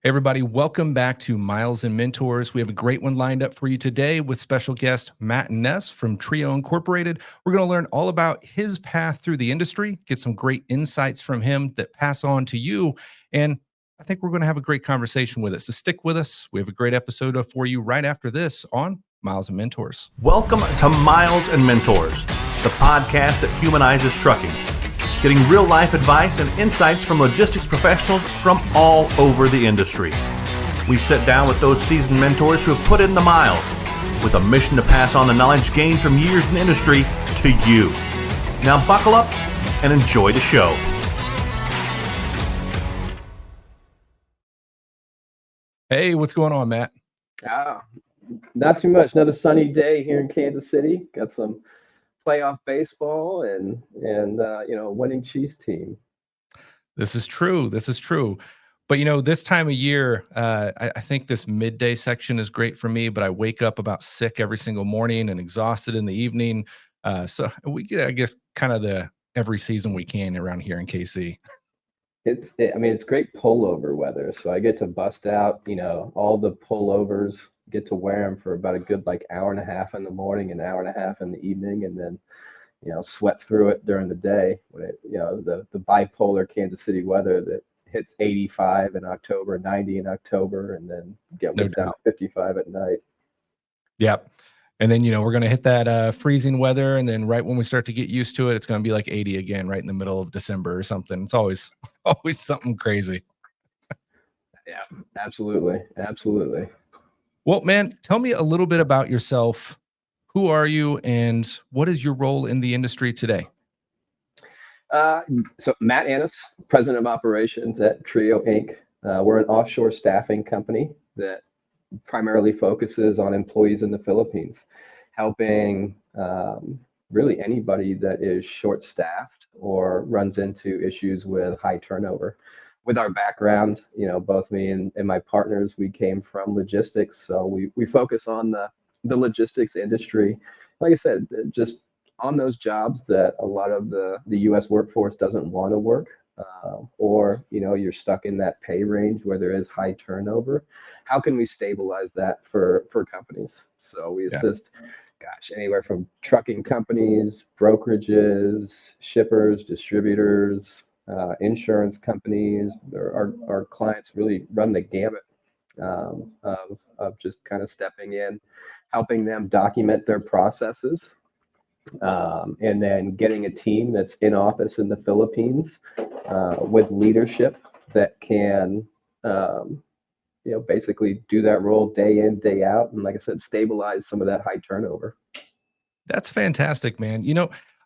Hey everybody, welcome back to Miles and Mentors. We have a great one lined up for you today with special guest Matt Ness from Trio Incorporated. We're going to learn all about his path through the industry, get some great insights from him that pass on to you. And I think we're going to have a great conversation with it. So stick with us. We have a great episode for you right after this on Miles and Mentors. Welcome to Miles and Mentors, the podcast that humanizes trucking, getting real-life advice and insights from logistics professionals from all over the industry. We sit down with those seasoned mentors who have put in the miles with a mission to pass on the knowledge gained from years in the industry to you. Now buckle up and enjoy the show. Hey, what's going on, Matt? Not too much. Another sunny day here in Kansas City. Got some playoff baseball and winning Chiefs team. This is true. But this time of year, I think this midday section is great for me, but I wake up about sick every single morning and exhausted in the evening. So we get, I guess, kind of every season we can around here in KC. It's great pullover weather. So I get to bust out, all the pullovers, get to wear them for about a good hour and a half in the morning, an hour and a half in the evening, and then, sweat through it during the day when the bipolar Kansas City weather that hits 85 in October, 90 in October, and then gets down to 55 at night. Yep. And then, we're going to hit that freezing weather. And then right when we start to get used to it, it's going to be like 80 again, right in the middle of December or something. It's always something crazy. Yeah, absolutely. Absolutely. Well, man, tell me a little bit about yourself. Who are you and what is your role in the industry today? So Matt Anness, President of Operations at Trio Inc. We're an offshore staffing company that primarily focuses on employees in the Philippines, helping really anybody that is short-staffed or runs into issues with high turnover. With our background, both me and my partners, we came from logistics, so we focus on the logistics industry. Like I said, just on those jobs that a lot of the U.S. workforce doesn't want to work, or you're stuck in that pay range where there is high turnover. How can we stabilize that for companies? So we assist, anywhere from trucking companies, brokerages, shippers, distributors, insurance companies. Our clients really run the gamut of just kind of stepping in, helping them document their processes, and then getting a team that's in office in the Philippines with leadership that can basically do that role day in, day out, and like I said, stabilize some of that high turnover. That's fantastic, man.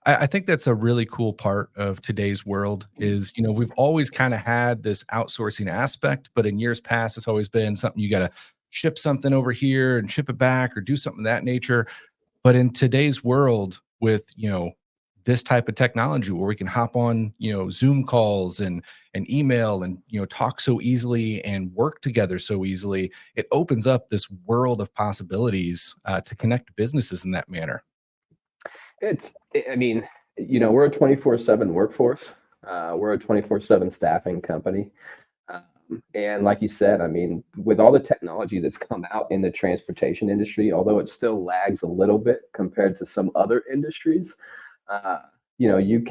I think that's a really cool part of today's world is, we've always kind of had this outsourcing aspect, but in years past, it's always been something you got to ship something over here and ship it back or do something of that nature. But in today's world with, this type of technology where we can hop on, Zoom calls and email and, talk so easily and work together so easily, it opens up this world of possibilities to connect businesses in that manner. We're a 24/7 workforce. We're a 24/7 staffing company. And like you said, with all the technology that's come out in the transportation industry, although it still lags a little bit compared to some other industries, you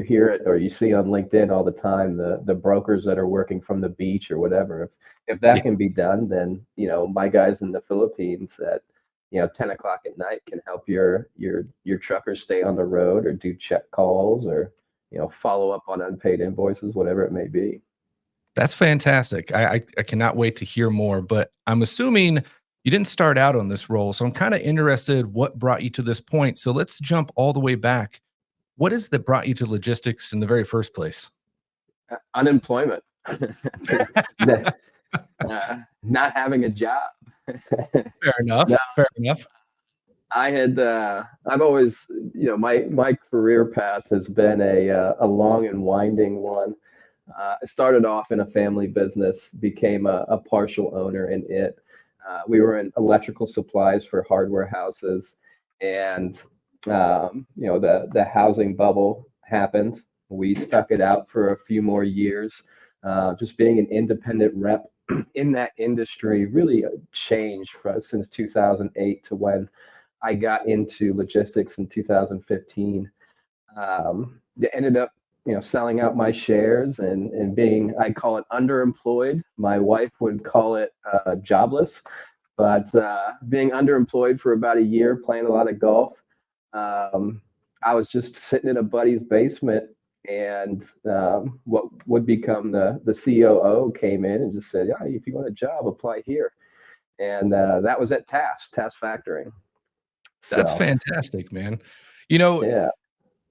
hear it or you see on LinkedIn all the time, the brokers that are working from the beach or whatever. If that can be done, then, my guys in the Philippines at 10 o'clock at night can help your truckers stay on the road or do check calls or, follow up on unpaid invoices, whatever it may be. That's fantastic. I cannot wait to hear more, but I'm assuming you didn't start out on this role. So I'm kind of interested what brought you to this point. So let's jump all the way back. What is that brought you to logistics in the very first place? Unemployment. Not having a job. Fair enough. Fair enough. I've always, my career path has been a long and winding one. I started off in a family business, became a partial owner in it. We were in electrical supplies for hardware houses, and the housing bubble happened. We stuck it out for a few more years. just being an independent rep in that industry really changed since 2008 to when I got into logistics in 2015. It ended up, selling out my shares and being, I call it underemployed. My wife would call it jobless, but being underemployed for about a year, playing a lot of golf. I was just sitting in a buddy's basement, and what would become the COO came in and just said, "Yeah, if you want a job, apply here." And that was at TAFS Factoring. That's So fantastic, man. You know, yeah.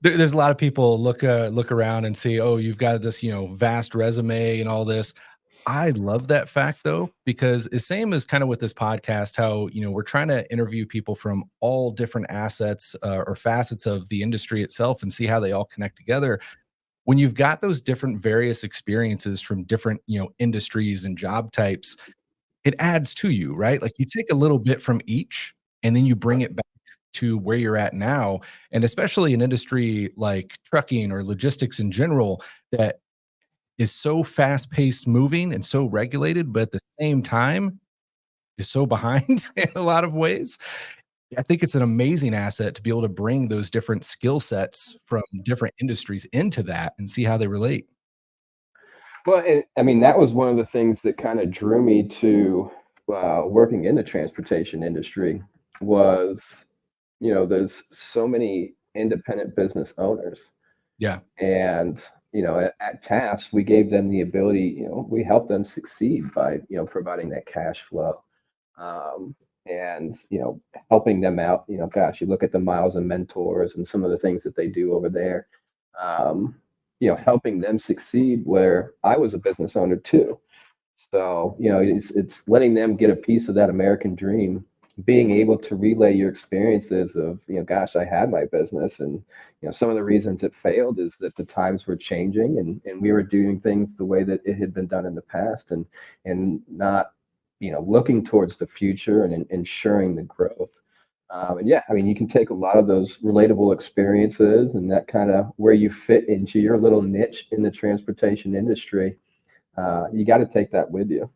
there's a lot of people look around and see, oh, you've got this, vast resume and all this. I love that fact though, because it's same as kind of with this podcast, how, we're trying to interview people from all different assets or facets of the industry itself and see how they all connect together. When you've got those different various experiences from different, industries and job types, it adds to you, right? Like you take a little bit from each and then you bring it back to where you're at now. And especially an industry like trucking or logistics in general that is so fast paced moving and so regulated, but at the same time is so behind in a lot of ways. I think it's an amazing asset to be able to bring those different skill sets from different industries into that and see how they relate. Well, I mean, that was one of the things that kind of drew me to working in the transportation industry was, there's so many independent business owners. Yeah. And, at TAFS, we gave them the ability, we helped them succeed by, providing that cash flow. Um, and, helping them out, gosh, you look at the Miles and Mentors and some of the things that they do over there. Um, helping them succeed where I was a business owner too. So, it's letting them get a piece of that American dream, being able to relay your experiences of, gosh, I had my business and, some of the reasons it failed is that the times were changing and we were doing things the way that it had been done in the past and not, looking towards the future and ensuring the growth. And yeah, I mean, you can take a lot of those relatable experiences and that kind of where you fit into your little niche in the transportation industry. You got to take that with you.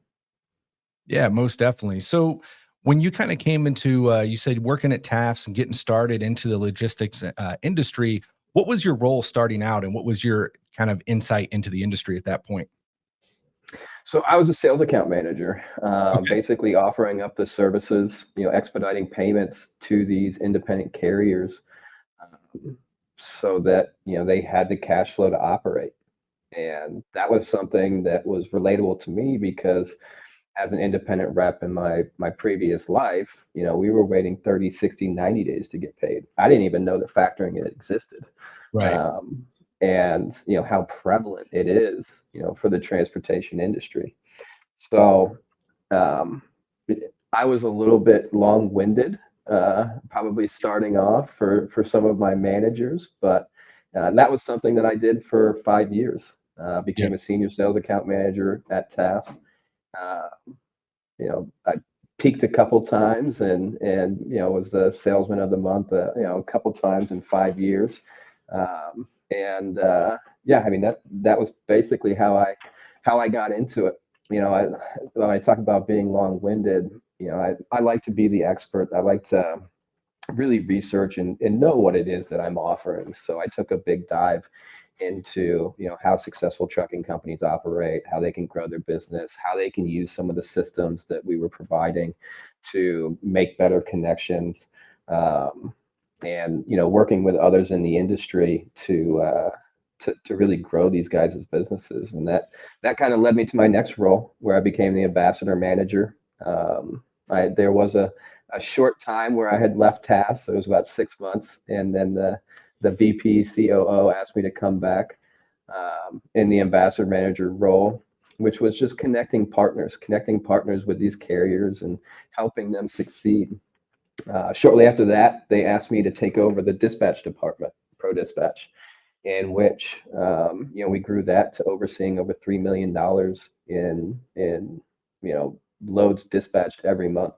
Yeah, most definitely. So when you kind of came into, you said working at TAFS and getting started into the logistics industry, what was your role starting out and what was your kind of insight into the industry at that point? So I was a sales account manager, Okay. basically offering up the services, expediting payments to these independent carriers, so that they had the cash flow to operate. And that was something that was relatable to me because as an independent rep in my previous life, we were waiting 30, 60, 90 days to get paid. I didn't even know that factoring it existed. Right. Um, and how prevalent it is, for the transportation industry. So um, I was a little bit long-winded, probably starting off for some of my managers, but that was something that I did for 5 years. Yeah. Became a senior sales account manager at TAFS. Uh, I peaked a couple times and was the salesman of the month, a couple times in 5 years. And yeah, I mean that was basically how I got into it. When I talk about being long-winded, I like to be the expert. I like to really research and know what it is that I'm offering. So I took a big dive into how successful trucking companies operate, how they can grow their business, how they can use some of the systems that we were providing to make better connections, um, and working with others in the industry to really grow these guys' businesses. And that kind of led me to my next role where I became the ambassador manager. There was a short time where I had left TAFS. It was about 6 months, and then the VP COO asked me to come back in the ambassador manager role, which was just connecting partners with these carriers and helping them succeed. Shortly after that, they asked me to take over the dispatch department, Pro Dispatch, in which we grew that to overseeing over $3 million in loads dispatched every month,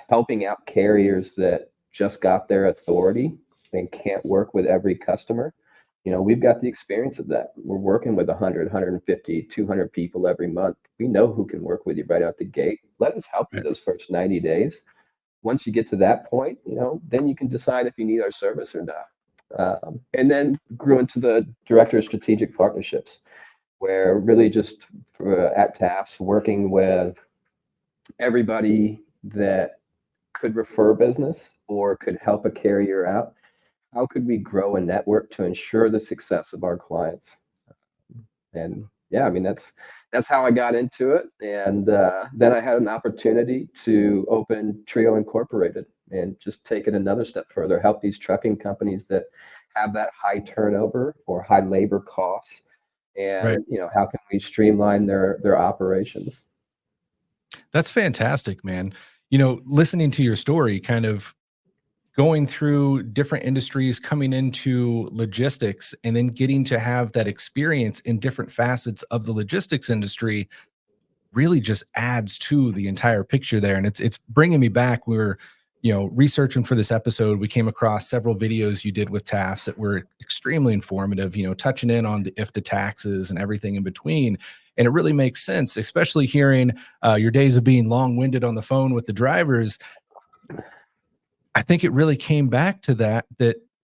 helping out carriers that just got their authority and can't work with every customer. we've got the experience of that. We're working with 100, 150, 200 people every month. We know who can work with you right out the gate. Let us help you Right. those first 90 days. Once you get to that point, then you can decide if you need our service or not. And then grew into the director of strategic partnerships, where really just at TAFS working with everybody that could refer business or could help a carrier out. How could we grow a network to ensure the success of our clients? And yeah, I mean that's how I got into it. And then I had an opportunity to open Trio Incorporated and just take it another step further, help these trucking companies that have that high turnover or high labor costs, Right. and how can we streamline their operations? That's fantastic, man. Listening to your story, kind of going through different industries, coming into logistics, and then getting to have that experience in different facets of the logistics industry really just adds to the entire picture there. And it's bringing me back. We were, researching for this episode. We came across several videos you did with TAFs that were extremely informative, touching in on the if to taxes and everything in between. And it really makes sense, especially hearing your days of being long-winded on the phone with the drivers. I think it really came back to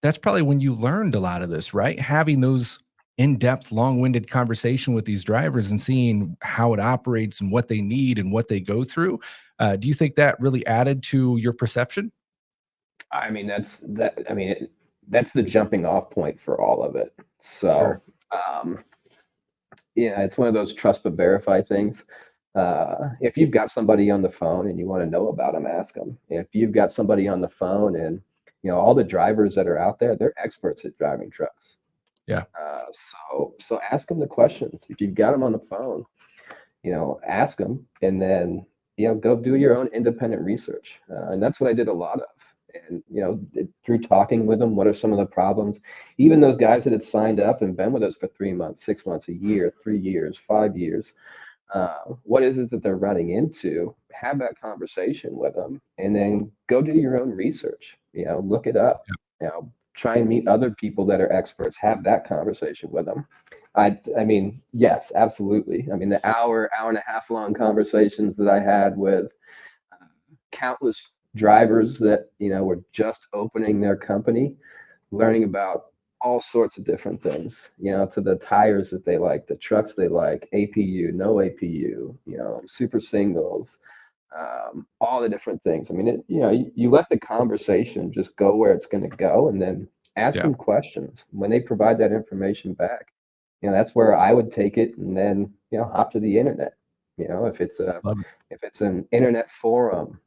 that's probably when you learned a lot of this, right? Having those in-depth, long-winded conversation with these drivers and seeing how it operates and what they need and what they go through. Do you think that really added to your perception? I mean, that's the jumping off point for all of it. So, Sure. um, yeah, it's one of those trust but verify things. If you've got somebody on the phone and you want to know about them, ask them. If you've got somebody on the phone and all the drivers that are out there, they're experts at driving trucks. Yeah. So ask them the questions. If you've got them on the phone, ask them, and then go do your own independent research. And that's what I did a lot of. And through talking with them, what are some of the problems? Even those guys that had signed up and been with us for 3 months, 6 months, a year, 3 years, 5 years. What is it that they're running into? Have that conversation with them, and then go do your own research. Look it up. Try and meet other people that are experts. Have that conversation with them. I mean, yes, absolutely. I mean, the hour and a half long conversations that I had with countless drivers that were just opening their company, learning about all sorts of different things, to the tires that they like, the trucks they like, APU, no APU, super singles, all the different things. I mean, you let the conversation just go where it's going to go, and then ask Yeah. them questions. When they provide that information back, that's where I would take it, and then hop to the internet. If it's Love it. an internet forum,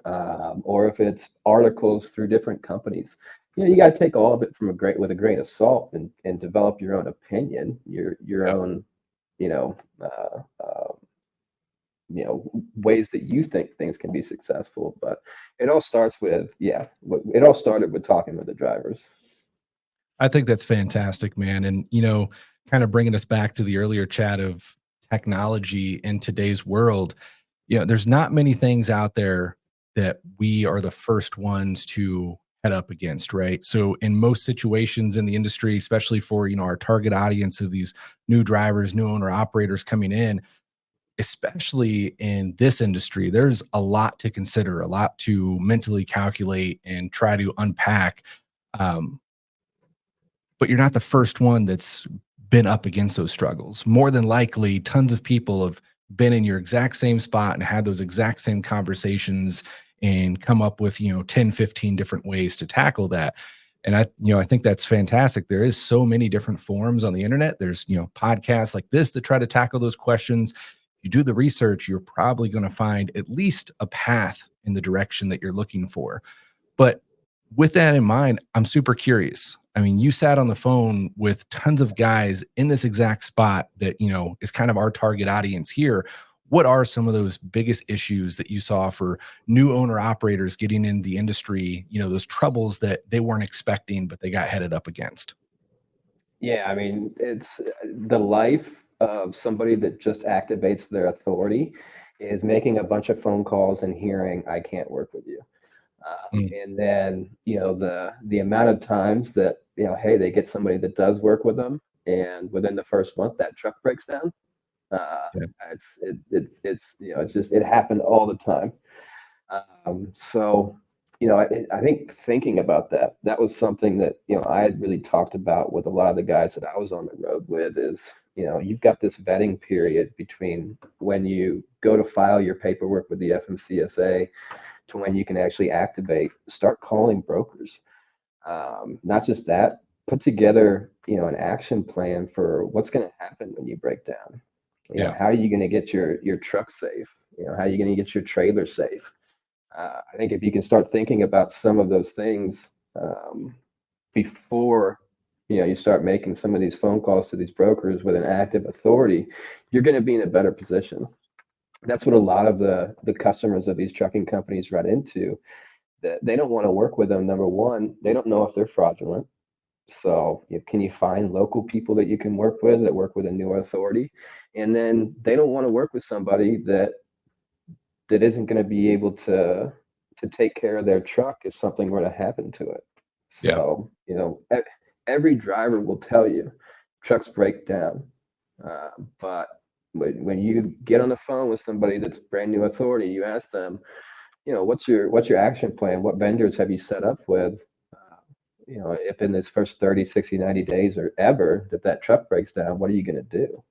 or if it's articles through different companies. You got to take all of it with a grain of salt, and develop your own opinion, your Yeah. own, you know, ways that you think things can be successful. But it all starts with, it all started with talking with the drivers. I think that's fantastic, man. And, kind of bringing us back to the earlier chat of technology in today's world, there's not many things out there that we are the first ones to head up against, right? So in most situations in the industry, especially for, our target audience of these new drivers, new owner operators coming in, especially in this industry, there's a lot to consider, a lot to mentally calculate and try to unpack. Um, but you're not the first one that's been up against those struggles. More than likely, tons of people have been in your exact same spot and had those exact same conversations and come up with, 10, 15 different ways to tackle that. And I think that's fantastic. There is so many different forums on the internet. There's, podcasts like this that try to tackle those questions. If you do the research, you're probably going to find at least a path in the direction that you're looking for. But with that in mind, I'm super curious. I mean, you sat on the phone with tons of guys in this exact spot that, is kind of our target audience here. What are some of those biggest issues that you saw for new owner operators getting in the industry, those troubles that they weren't expecting, but they got headed up against? Yeah, I mean, it's the life of somebody that just activates their authority is making a bunch of phone calls and hearing, I can't work with you. Mm. And then, the amount of times that, hey, they get somebody that does work with them, and within the first month that truck breaks down. Uh, Yeah. it happened all the time. So, I think thinking about that, that was something that, I had really talked about with a lot of the guys that I was on the road with is, you've got this vetting period between when you go to file your paperwork with the FMCSA to when you can actually activate. Start calling brokers. Not just that, put together, an action plan for what's going to happen when you break down. Yeah. How are you going to get your truck safe? How are you going to get your trailer safe? I think if you can start thinking about some of those things before you start making some of these phone calls to these brokers with an active authority, you're going to be in a better position. That's what a lot of the customers of these trucking companies run into. That they don't want to work with them. Number one, they don't know if they're fraudulent. So can you find local people that you can work with that work with a newer authority? And then they don't want to work with somebody that isn't going to be able to take care of their truck if something were to happen to it. Yeah. So, every driver will tell you trucks break down. But when you get on the phone with somebody that's brand new authority, you ask them, what's your action plan? What vendors have you set up with? If in this first 30, 60, 90 days or ever that truck breaks down, what are you going to do?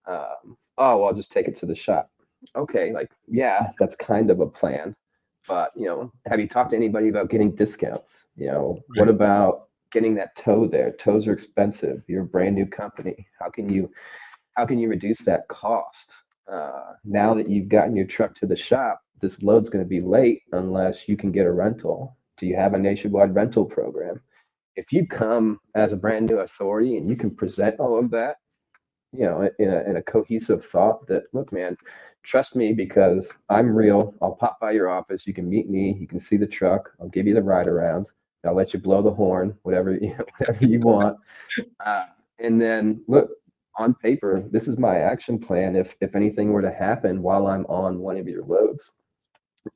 Oh, well, I'll just take it to the shop. Okay, like, yeah, that's kind of a plan. But, have you talked to anybody about getting discounts? What Right. about getting that tow there? Tows are expensive. You're a brand new company. How can you reduce that cost? Now that you've gotten your truck to the shop, this load's going to be late unless you can get a rental. Do you have a nationwide rental program? If you come as a brand new authority and you can present all of that, in a cohesive thought that, look, man, trust me because I'm real. I'll pop by your office. You can meet me. You can see the truck. I'll give you the ride around. I'll let you blow the horn, whatever whatever you want. Uh, and then look, on paper, this is my action plan. If anything were to happen while I'm on one of your loads,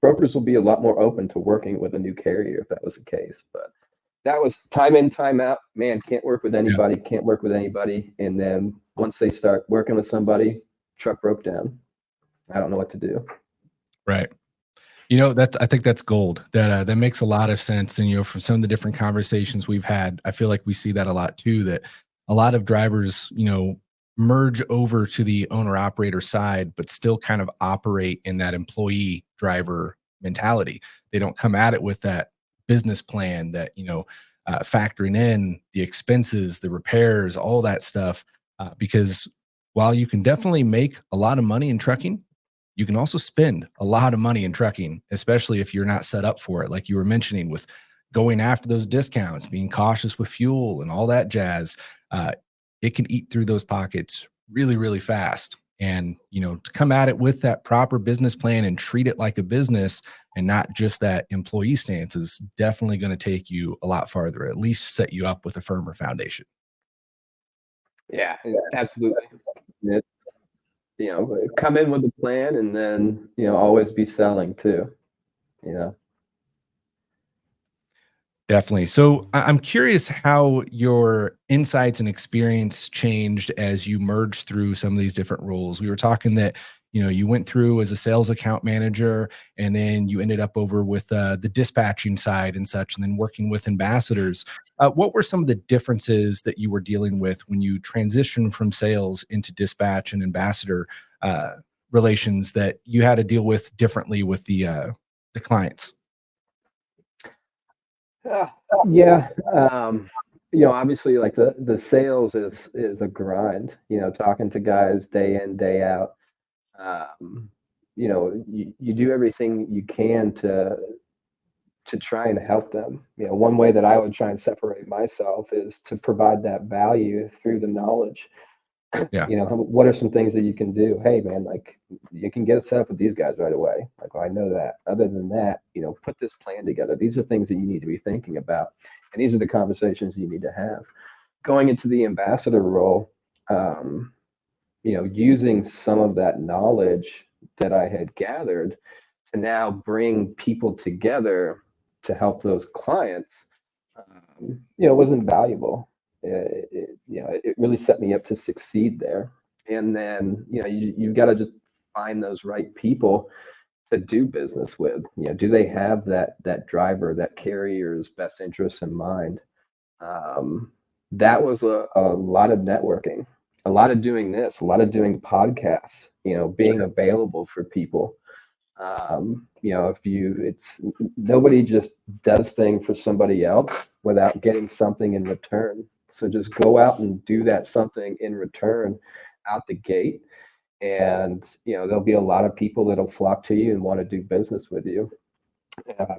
brokers will be a lot more open to working with a new carrier if that was the case. But that was time in, time out. Man, can't work with Yeah. anybody, can't work with anybody. And then once they start working with somebody, truck broke down. I don't know what to do. Right. That I think that's gold. That makes a lot of sense. And from some of the different conversations we've had, I feel like we see that a lot too. That a lot of drivers, merge over to the owner operator side, but still kind of operate in that employee driver mentality. They don't come at it with that business plan that factoring in the expenses, the repairs, all that stuff. Because while you can definitely make a lot of money in trucking, you can also spend a lot of money in trucking, especially if you're not set up for it. Like you were mentioning with going after those discounts, being cautious with fuel and all that jazz. It can eat through those pockets really, really fast. And, to come at it with that proper business plan and treat it like a business and not just that employee stance is definitely going to take you a lot farther, at least set you up with a firmer foundation. Yeah, absolutely. It, come in with a plan and then, always be selling too, you know. Definitely. So I'm curious how your insights and experience changed as you merged through some of these different roles. We were talking that, you went through as a sales account manager and then you ended up over with the dispatching side and such, and then working with ambassadors. What were some of the differences that you were dealing with when you transitioned from sales into dispatch and ambassador relations that you had to deal with differently with the clients? Uh, yeah. Obviously like the sales is a grind, talking to guys day in, day out. You do everything you can to try and help them. One way that I would try and separate myself is to provide that value through the knowledge. Yeah. What are some things that you can do? Hey, man, like you can get set up with these guys right away. Like, well, I know that. Other than that, put this plan together. These are things that you need to be thinking about, and these are the conversations you need to have. Going into the ambassador role, um, using some of that knowledge that I had gathered to now bring people together to help those clients, was invaluable. It really set me up to succeed there. And then, you've got to just find those right people to do business with. Do they have that driver, that carrier's best interests in mind? That was a lot of networking, a lot of doing this, a lot of doing podcasts, being available for people. It's nobody just does thing for somebody else without getting something in return. So just go out and do that something in return out the gate. And, there'll be a lot of people that'll flock to you and want to do business with you.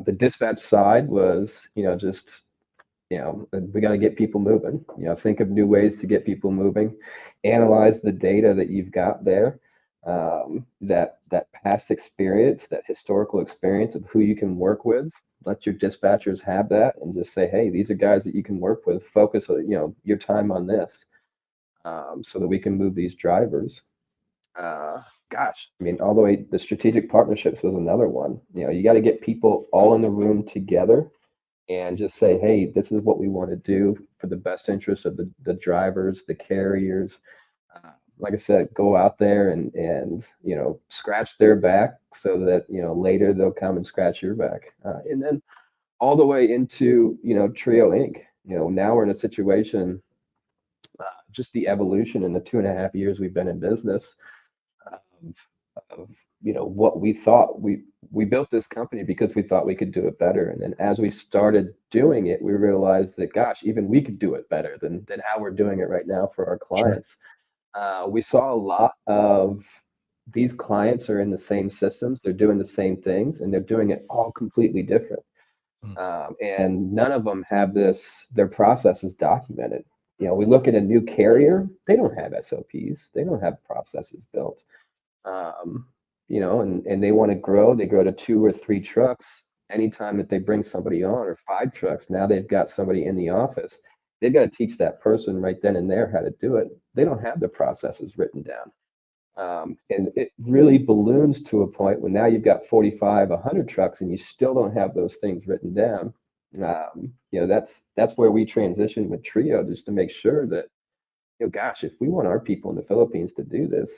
The dispatch side was, just, we got to get people moving, think of new ways to get people moving, analyze the data that you've got there, that past experience, that historical experience of who you can work with. Let your dispatchers have that and just say, hey, these are guys that you can work with. Focus, your time on this, so that we can move these drivers. All the way, the strategic partnerships was another one. You got to get people all in the room together and just say, hey, this is what we want to do for the best interest of the drivers, the carriers. Like I said, go out there and scratch their back so that, later they'll come and scratch your back. And then all the way into, Trio Inc. Now we're in a situation, just the evolution in the 2.5 years we've been in business, of what we thought. We built this company because we thought we could do it better, and then as we started doing it, we realized that, gosh, even we could do it better than how we're doing it right now for our clients. Sure. We saw a lot of these clients are in the same systems, they're doing the same things, and they're doing it all completely different. And none of them have their processes documented. We look at a new carrier, they don't have SOPs, they don't have processes built. And they want to grow. They grow to 2 or 3 trucks. Anytime that they bring somebody on, or 5 trucks, now they've got somebody in the office. They've got to teach that person right then and there how to do it. They don't have the processes written down. And it really balloons to a point when now you've got 45, 100 trucks and you still don't have those things written down. That's where we transition with Trio, just to make sure that, gosh, if we want our people in the Philippines to do this,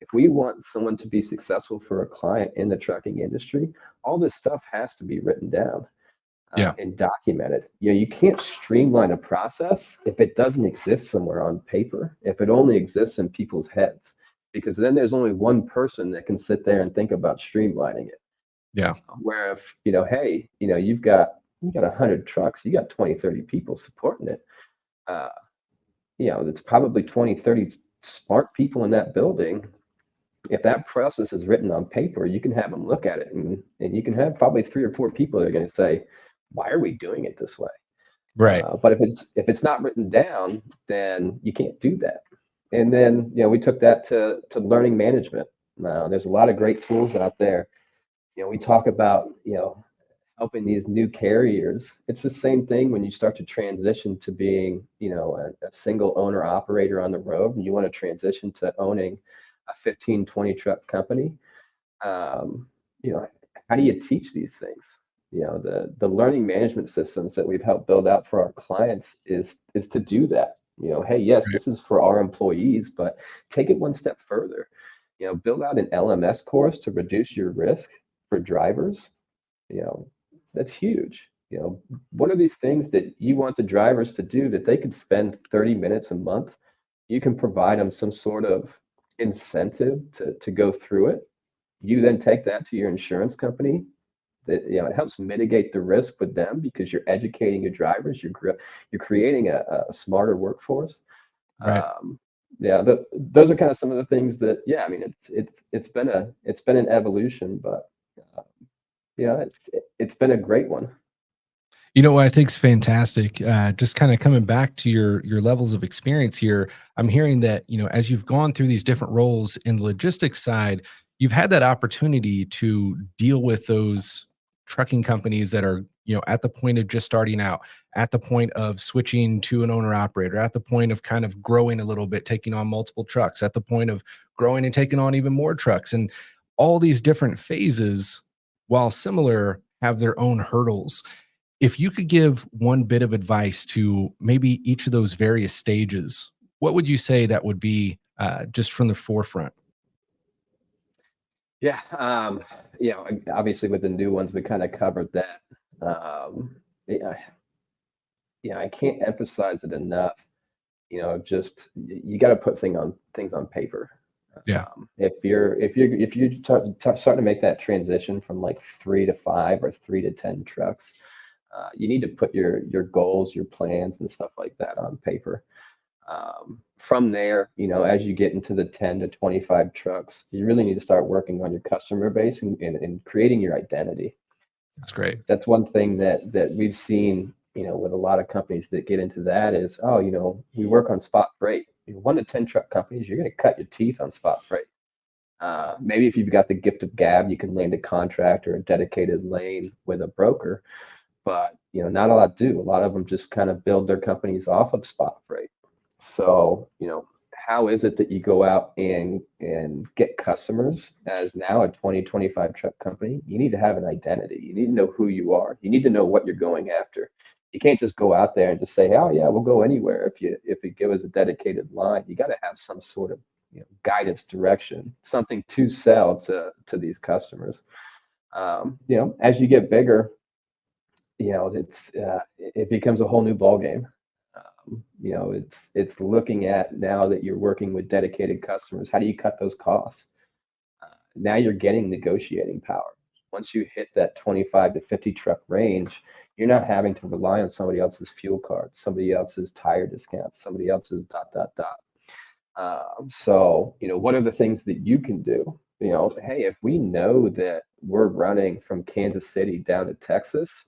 if we want someone to be successful for a client in the trucking industry, all this stuff has to be written down, and documented. You can't streamline a process if it doesn't exist somewhere on paper, if it only exists in people's heads, because then there's only one person that can sit there and think about streamlining it. Yeah. Where if, hey, you've got 100 trucks, you got 20, 30 people supporting it. It's probably 20, 30 smart people in that building. If that process is written on paper, you can have them look at it, and you can have probably 3 or 4 people that are going to say, why are we doing it this way? Right. But if it's not written down, then you can't do that. And then, we took that to learning management. There's a lot of great tools out there. We talk about, helping these new carriers. It's the same thing when you start to transition to being, a single owner operator on the road, and you want to transition to owning a 15, 20 truck company. How do you teach these things? The learning management systems that we've helped build out for our clients is to do that. Hey, yes, this is for our employees, but take it one step further. Build out an LMS course to reduce your risk for drivers. That's huge. What are these things that you want the drivers to do that they could spend 30 minutes a month? You can provide them some sort of incentive to go through it. You then take that to your insurance company. That it helps mitigate the risk with them, because you're educating your drivers. You're creating a smarter workforce. Right. Those are kind of some of the things that. It's been an evolution, but it's been a great one. What I think is fantastic, just kind of coming back to your levels of experience here, I'm hearing that, as you've gone through these different roles in the logistics side, you've had that opportunity to deal with those trucking companies that are, at the point of just starting out, at the point of switching to an owner operator, at the point of kind of growing a little bit, taking on multiple trucks, at the point of growing and taking on even more trucks. And all these different phases, while similar, have their own hurdles. if you could give one bit of advice to maybe each of those various stages, what would you say that would be, just from the forefront? Yeah, obviously with the new ones, we kind of covered that. Yeah, yeah, I can't emphasize it enough. Just you got to put things on paper. Yeah, If you're starting to make that transition from like 3 to 5 or 3 to 10 trucks, you need to put your goals, your plans, and stuff like that on paper. From there, as you get into the 10 to 25 trucks, you really need to start working on your customer base and creating your identity. that's great. That's one thing that we've seen, with a lot of companies that get into that is, oh, we work on spot freight. 1 to 10 truck companies, you're going to cut your teeth on spot freight. Maybe if you've got the gift of gab, you can land a contract or a dedicated lane with a broker, but not a lot do. A lot of them just kind of build their companies off of spot freight. So, how is it that you go out and get customers as now a 2025 truck company? You need to have an identity. You need to know who you are. You need to know what you're going after. You can't just go out there and just say, "Oh yeah, we'll go anywhere." If you give us a dedicated line, you got to have some sort of guidance, direction, something to sell to these customers. As you get bigger, it becomes a whole new ball game. It's looking at, now that you're working with dedicated customers, how do you cut those costs? Now you're getting negotiating power. Once you hit that 25 to 50 truck range, you're not having to rely on somebody else's fuel card, somebody else's tire discounts, somebody else's dot dot dot. So, what are the things that you can do? Hey, if we know that we're running from Kansas City down to Texas,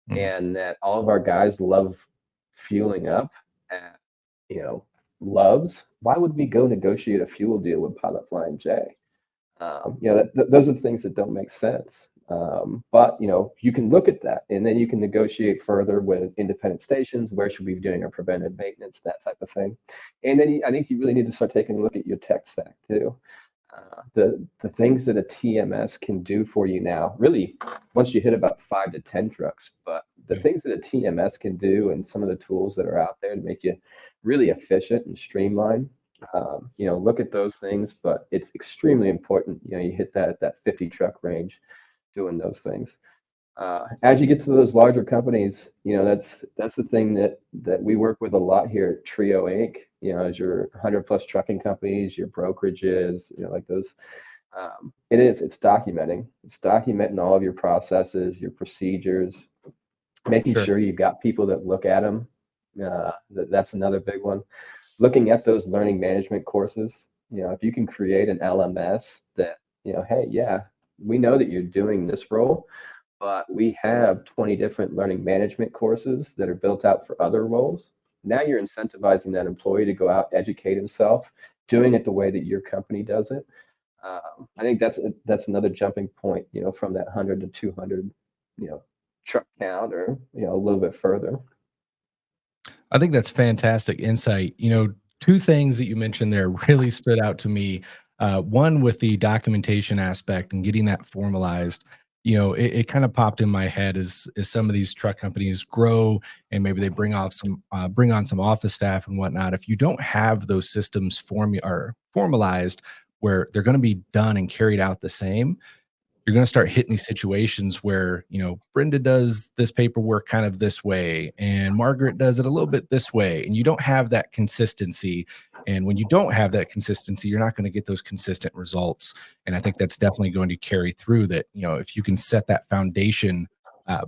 Mhm. and that all of our guys love fueling up at, you know, Loves, why would we go negotiate a fuel deal with Pilot Flying J? Those are things that don't make sense. But you can look at that, and then you can negotiate further with independent stations. Where should we be doing our preventive maintenance, that type of thing. And then I think you really need to start taking a look at your tech stack too. The things that a TMS can do for you now, really, once you hit about 5 to 10 trucks, but the Yeah. things that a TMS can do and some of the tools that are out there to make you really efficient and streamline, look at those things. But it's extremely important, you hit that at that 50 truck range doing those things. As you get to those larger companies, that's the thing that we work with a lot here at Trio Inc. As your 100+ trucking companies, your brokerages, like those. It's documenting. It's documenting all of your processes, your procedures, making Sure. sure you've got people that look at them. That's another big one. Looking at those learning management courses. If you can create an LMS that, hey, yeah, we know that you're doing this role, but we have 20 different learning management courses that are built out for other roles. Now you're incentivizing that employee to go out, educate himself, doing it the way that your company does it. I think that's another jumping point, from that 100 to 200, you know, truck count, or a little bit further. I think that's fantastic insight. Two things that you mentioned there really stood out to me. One with the documentation aspect and getting that formalized. It kind of popped in my head as some of these truck companies grow and maybe they bring on some office staff and whatnot. If you don't have those systems formalized where they're going to be done and carried out the same, you're going to start hitting these situations where, Brenda does this paperwork kind of this way and Margaret does it a little bit this way. And you don't have that consistency. And when you don't have that consistency, you're not going to get those consistent results. And I think that's definitely going to carry through that. If you can set that foundation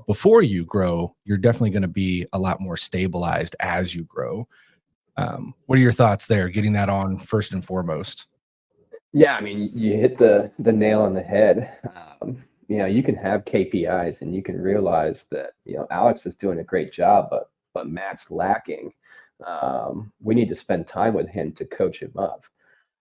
before you grow, you're definitely going to be a lot more stabilized as you grow. What are your thoughts there, getting that on first and foremost? Yeah, I mean, you hit the nail on the head. You can have KPIs and you can realize that, Alex is doing a great job, but Matt's lacking. We need to spend time with him to coach him up.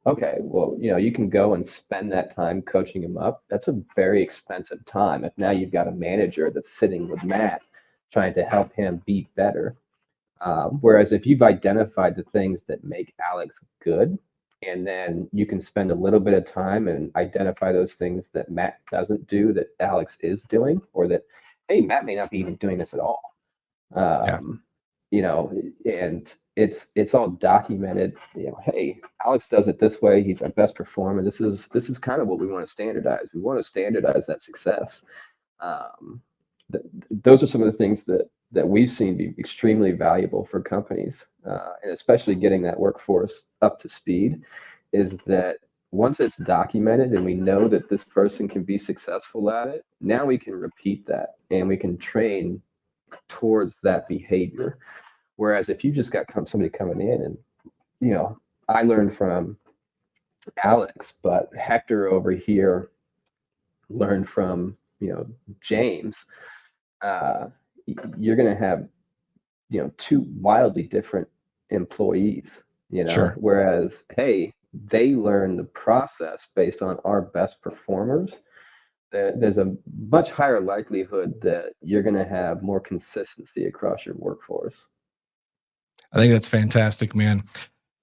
Okay, well, you can go and spend that time coaching him up. That's a very expensive time. If now you've got a manager that's sitting with Matt trying to help him be better. Whereas if you've identified the things that make Alex good, and then you can spend a little bit of time and identify those things that Matt doesn't do that Alex is doing, or that hey, Matt may not be even doing this at all. Yeah. Um, you know, and it's all documented. You know, hey, Alex does it this way. He's our best performer. This is kind of what we want to standardize. We want to standardize that success. Um, those are some of the things that we've seen be extremely valuable for companies, and especially getting that workforce up to speed. Is that once it's documented and we know that this person can be successful at it, now we can repeat that and we can train towards that behavior. Whereas if you just got somebody coming in and, you know, I learned from Alex, but Hector over here learned from, you know, James, uh, you're going to have, you know, two wildly different employees, you know, Sure. whereas, hey, they learn the process based on our best performers. There's a much higher likelihood that you're going to have more consistency across your workforce. I think that's fantastic, man.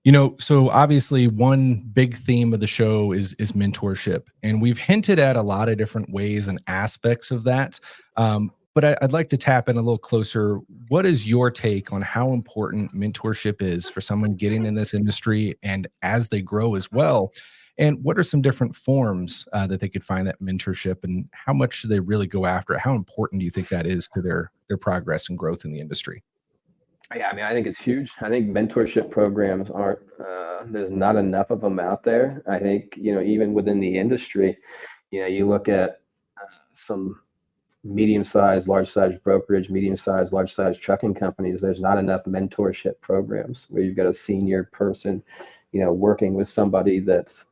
You know, so obviously one big theme of the show is mentorship, and we've hinted at a lot of different ways and aspects of that. But I'd like to tap in a little closer. What is your take on how important mentorship is for someone getting in this industry and as they grow as well? And what are some different forms that they could find that mentorship, and how much should they really go after it? How important do you think that is to their progress and growth in the industry? Yeah, I mean, I think it's huge. I think mentorship programs aren't, there's not enough of them out there. I think, you know, even within the industry, you know, you look at some medium-sized, large-sized brokerage, medium-sized, large-sized trucking companies, there's not enough mentorship programs where you've got a senior person, you know, working with somebody that's,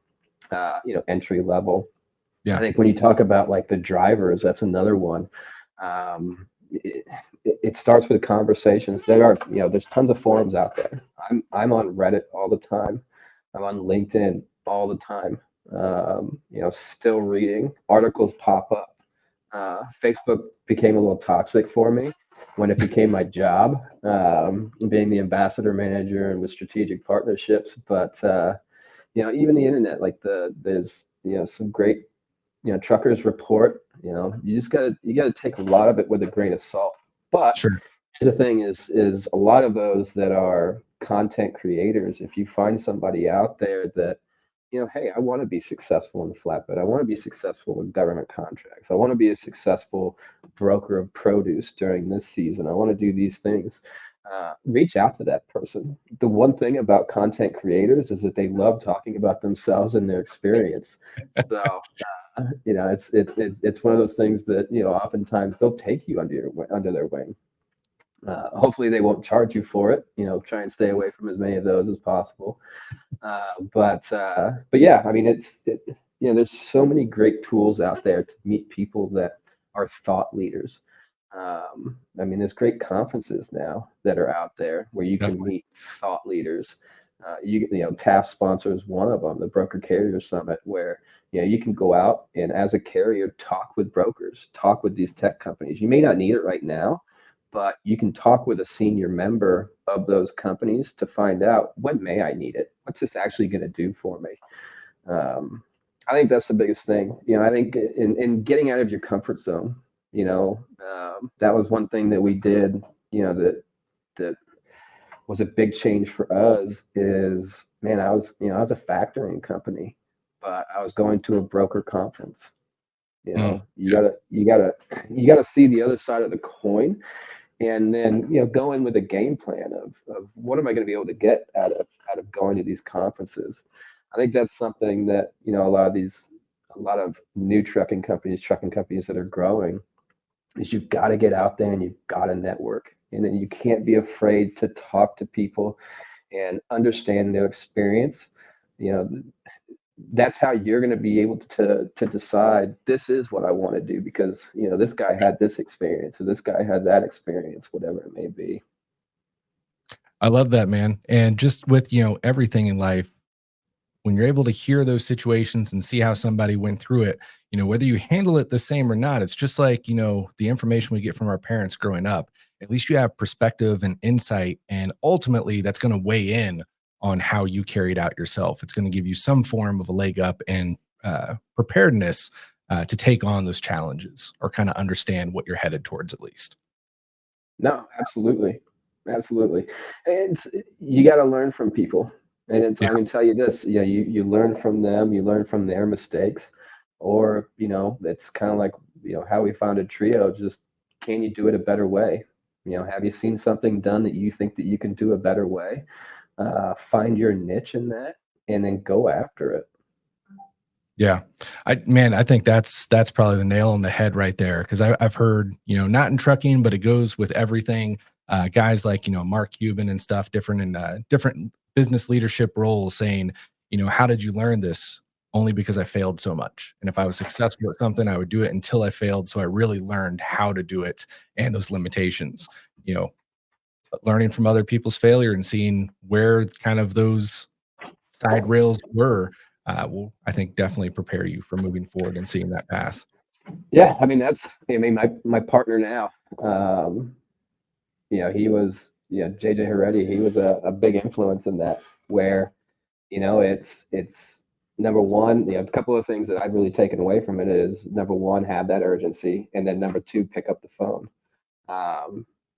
you know, entry level. I Yeah, think when you talk about like the drivers, that's another one. It starts with conversations. There are, you know, there's tons of forums out there. I'm on Reddit all the time. I'm on LinkedIn all the time. You know, still reading articles pop up. Facebook became a little toxic for me when it became my job, being the ambassador manager and with strategic partnerships. But you know, even the internet, like there's, you know, some great, you know, truckers report. You know, you gotta take a lot of it with a grain of salt. But sure. the thing is a lot of those that are content creators, if you find somebody out there that, you know, hey, I want to be successful in the flatbed, I want to be successful with government contracts, I want to be a successful broker of produce during this season, I want to do these things, reach out to that person. The one thing about content creators is that they love talking about themselves and their experience. So you know, it's one of those things that, you know, oftentimes they'll take you under their wing. Hopefully, they won't charge you for it. You know, try and stay away from as many of those as possible. But yeah, I mean, you know, there's so many great tools out there to meet people that are thought leaders. I mean, there's great conferences now that are out there where you can Definitely. meet thought leaders. You know, TAFS sponsors one of them, the Broker Carrier Summit, where, you know, you can go out and as a carrier talk with brokers, talk with these tech companies. You may not need it right now, but you can talk with a senior member of those companies to find out, when may I need it? What's this actually going to do for me? Um, I think that's the biggest thing. You know, I think in getting out of your comfort zone, you know, that was one thing that we did, you know, that was a big change for us is, man, I was a factoring company, but I was going to a broker conference. You Mm, know, yeah. you gotta see the other side of the coin, and then, you know, go in with a game plan of what am I going to be able to get out of going to these conferences. I think that's something that, you know, a lot of new trucking companies that are growing, is you've got to get out there and you've got to network, and then you can't be afraid to talk to people and understand their experience. You know, that's how you're going to be able to decide, this is what I want to do because, you know, this guy had this experience or this guy had that experience, whatever it may be. I love that, man. And just with, you know, everything in life, when you're able to hear those situations and see how somebody went through it, you know, whether you handle it the same or not, it's just like, you know, the information we get from our parents growing up. At least you have perspective and insight. And ultimately, that's going to weigh in on how you carried out yourself. It's going to give you some form of a leg up and preparedness to take on those challenges or kind of understand what you're headed towards at least. No, absolutely. Absolutely. And you got to learn from people. And it's, Yeah. I can tell you this, you learn from them, you learn from their mistakes, or, it's kind of like, how we founded Trio, just, can you do it a better way? Have you seen something done that you think that you can do a better way? Find your niche in that and then go after it. Yeah. I think that's probably the nail on the head right there. Cause I've heard, not in trucking, but it goes with everything. Guys like, Mark Cuban and stuff, different business leadership roles saying, how did you learn this? Only because I failed so much. And if I was successful at something, I would do it until I failed. So I really learned how to do it and those limitations, learning from other people's failure and seeing where kind of those side rails were, will, I think, definitely prepare you for moving forward and seeing that path. Yeah. My partner now, he was, JJ Heredia, he was a big influence in that, where, it's number one, a couple of things that I've really taken away from it is, number one, have that urgency. And then number two, pick up the phone.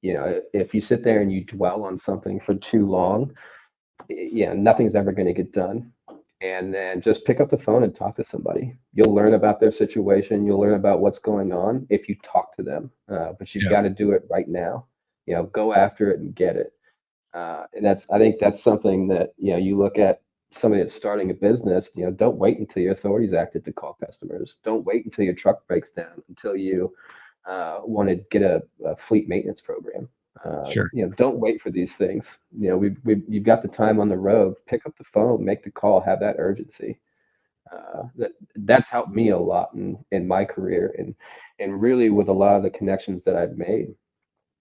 If you sit there and you dwell on something for too long, nothing's ever going to get done. And then just pick up the phone and talk to somebody. You'll learn about their situation. You'll learn about what's going on if you talk to them. But you've Yeah. got to do it right now. Go after it and get it. And I think that's something that, you look at somebody that's starting a business, don't wait until your authority's active to call customers. Don't wait until your truck breaks down, until you want to get a fleet maintenance program. Sure. Don't wait for these things. You've got the time on the road. Pick up the phone, make the call, have that urgency. That's helped me a lot in my career, and really with a lot of the connections that I've made,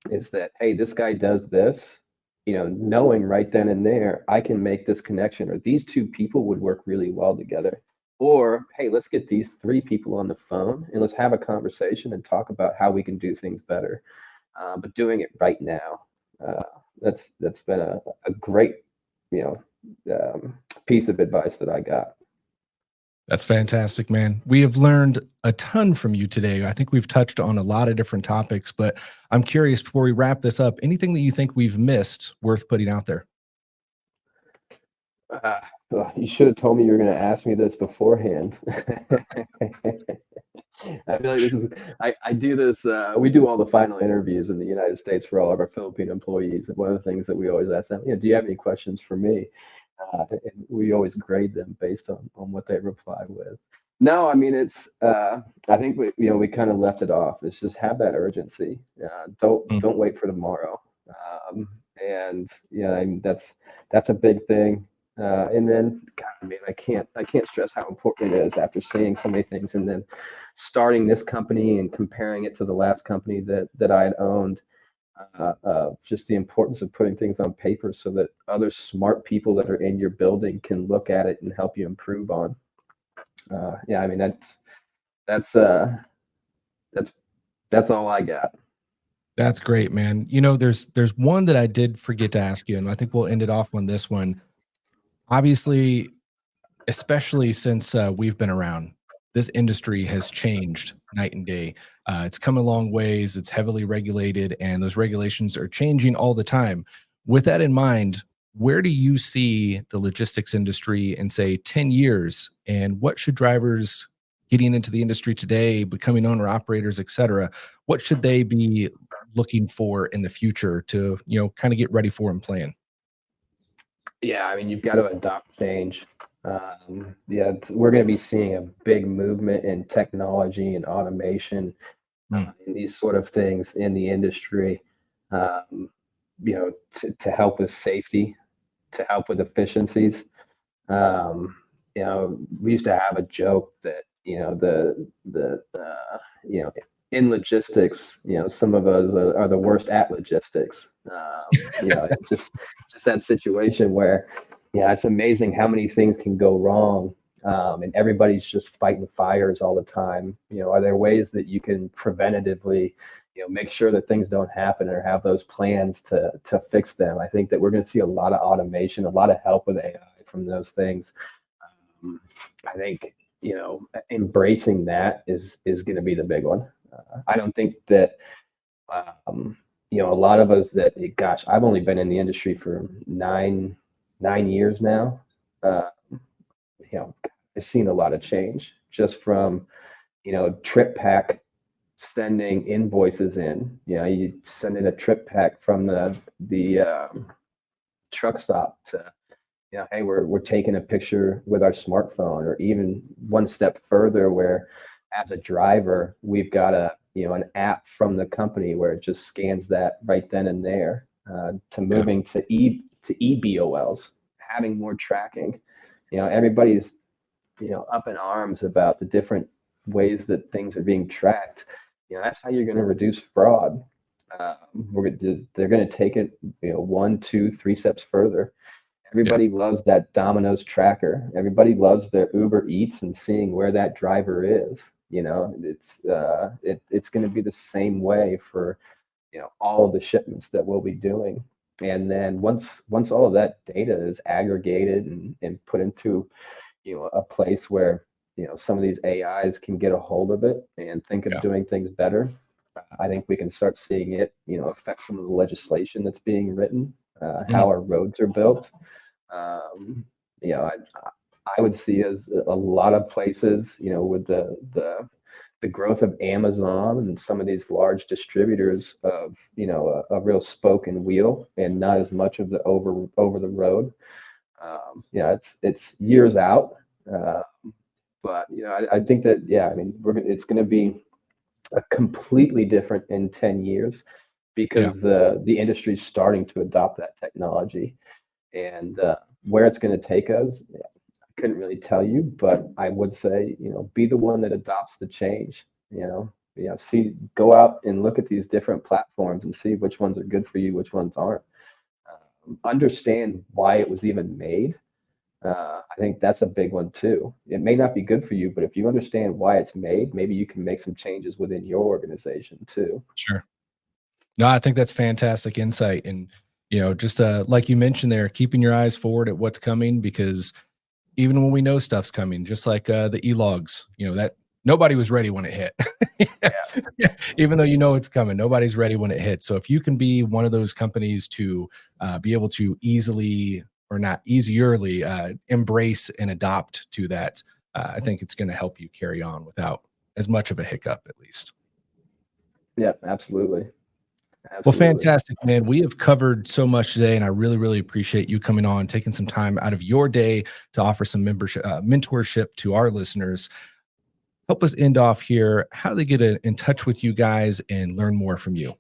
is that, hey, this guy does this. Knowing right then and there, I can make this connection, or these two people would work really well together. Or, hey, let's get these three people on the phone and let's have a conversation and talk about how we can do things better. But doing it right now, that's been a great, piece of advice that I got. That's fantastic, man. We have learned a ton from you today. I think we've touched on a lot of different topics, but I'm curious, before we wrap this up, anything that you think we've missed worth putting out there? You should have told me you were going to ask me this beforehand. I feel like this is, I do this, we do all the final interviews in the United States for all of our Philippine employees. And one of the things that we always ask them, do you have any questions for me? And we always grade them based on what they reply with. No, it's, I think we kind of left it off. It's just have that urgency. Mm. Don't wait for tomorrow. And that's a big thing. And then, God, I can't stress how important it is, after seeing so many things and then starting this company and comparing it to the last company that I had owned. Just the importance of putting things on paper so that other smart people that are in your building can look at it and help you improve on. That's all I got. That's great, man. There's one that I did forget to ask you, and I think we'll end it off on this one. Obviously, especially since we've been around, this industry has changed night and day. It's come a long ways. It's heavily regulated, and those regulations are changing all the time. With that in mind, where do you see the logistics industry in, say, 10 years? And what should drivers getting into the industry today, becoming owner operators, et cetera, what should they be looking for in the future to, kind of get ready for and plan? Yeah, you've got to adopt change. We're going to be seeing a big movement in technology and automation, Mm. and these sort of things in the industry, to help with safety, to help with efficiencies. We used to have a joke that, in logistics, some of us are the worst at logistics. It's just that situation where, it's amazing how many things can go wrong. And everybody's just fighting fires all the time. Are there ways that you can preventatively, make sure that things don't happen, or have those plans to fix them? I think that we're going to see a lot of automation, a lot of help with AI from those things. I think embracing that is going to be the big one. I don't think that, a lot of us that, gosh, I've only been in the industry for nine years now. I've seen a lot of change just from, trip pack sending invoices in. You send in a trip pack from the truck stop to, hey, we're taking a picture with our smartphone, or even one step further where as a driver, we've got an app from the company where it just scans that right then and there, to moving to EBOLs, having more tracking. Everybody's, up in arms about the different ways that things are being tracked. That's how you're going to reduce fraud. They're going to take it, 1, 2, 3 steps further. Everybody loves that Domino's tracker. Everybody loves their Uber Eats and seeing where that driver is. It's going to be the same way for, all of the shipments that we'll be doing. And then once all of that data is aggregated and put into, a place where, some of these AIs can get a hold of it and think of doing things better, I think we can start seeing it, affect some of the legislation that's being written, how our roads are built. I would see as a lot of places, with the growth of Amazon and some of these large distributors of, a real spoke and wheel, and not as much of the over the road. It's years out, but I think that it's going to be a completely different in 10 years because the industry is starting to adopt that technology. And where it's going to take us, I couldn't really tell you, but I would say, be the one that adopts the change. Go out and look at these different platforms and see which ones are good for you, which ones aren't. Understand why it was even made. I think that's a big one too. It may not be good for you, but if you understand why it's made, maybe you can make some changes within your organization too. Sure. No, I think that's fantastic insight. And, just like you mentioned there, keeping your eyes forward at what's coming, because even when we know stuff's coming, just like the e-logs, that nobody was ready when it hit. Even though it's coming, nobody's ready when it hits. So if you can be one of those companies to be able to easily, or not easierly, embrace and adopt to that, I think it's going to help you carry on without as much of a hiccup, at least. Yeah, absolutely. Well, fantastic, man. We have covered so much today, and I really, really appreciate you coming on, taking some time out of your day to offer some mentorship to our listeners. Help us end off here. How do they get in touch with you guys and learn more from you?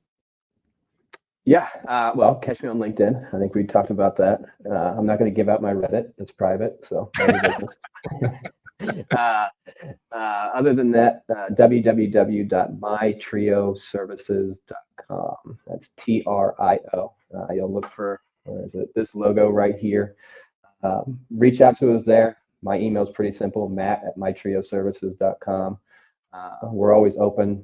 Yeah, well, catch me on LinkedIn. I think we talked about that. I'm not going to give out my Reddit. It's private, so other than that, www.mytrioservices.com. That's TRIO. You'll look for, where is it? This logo right here. Reach out to us there. My email is pretty simple, matt@mytrioservices.com. We're always open.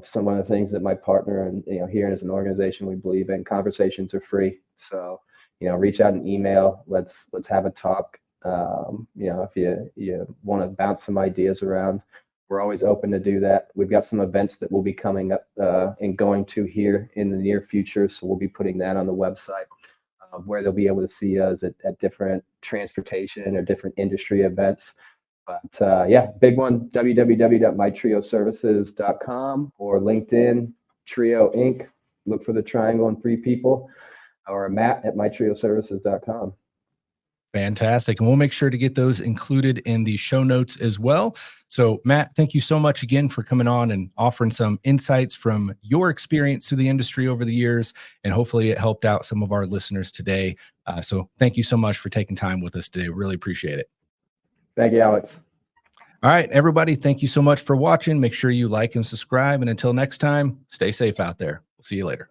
Some of the things that my partner and here as an organization we believe in, conversations are free. So reach out and email. Let's have a talk. If you want to bounce some ideas around, we're always open to do that. We've got some events that will be coming up and going to here in the near future, so we'll be putting that on the website, where they'll be able to see us at different transportation or different industry events. But big one, www.mytrioservices.com or LinkedIn, Trio Inc. Look for the triangle and 3 people, or matt@mytrioservices.com. Fantastic. And we'll make sure to get those included in the show notes as well. So Matt, thank you so much again for coming on and offering some insights from your experience through the industry over the years. And hopefully it helped out some of our listeners today. So thank you so much for taking time with us today. Really appreciate it. Thank you, Alex. All right, everybody. Thank you so much for watching. Make sure you like and subscribe. And until next time, stay safe out there. We'll see you later.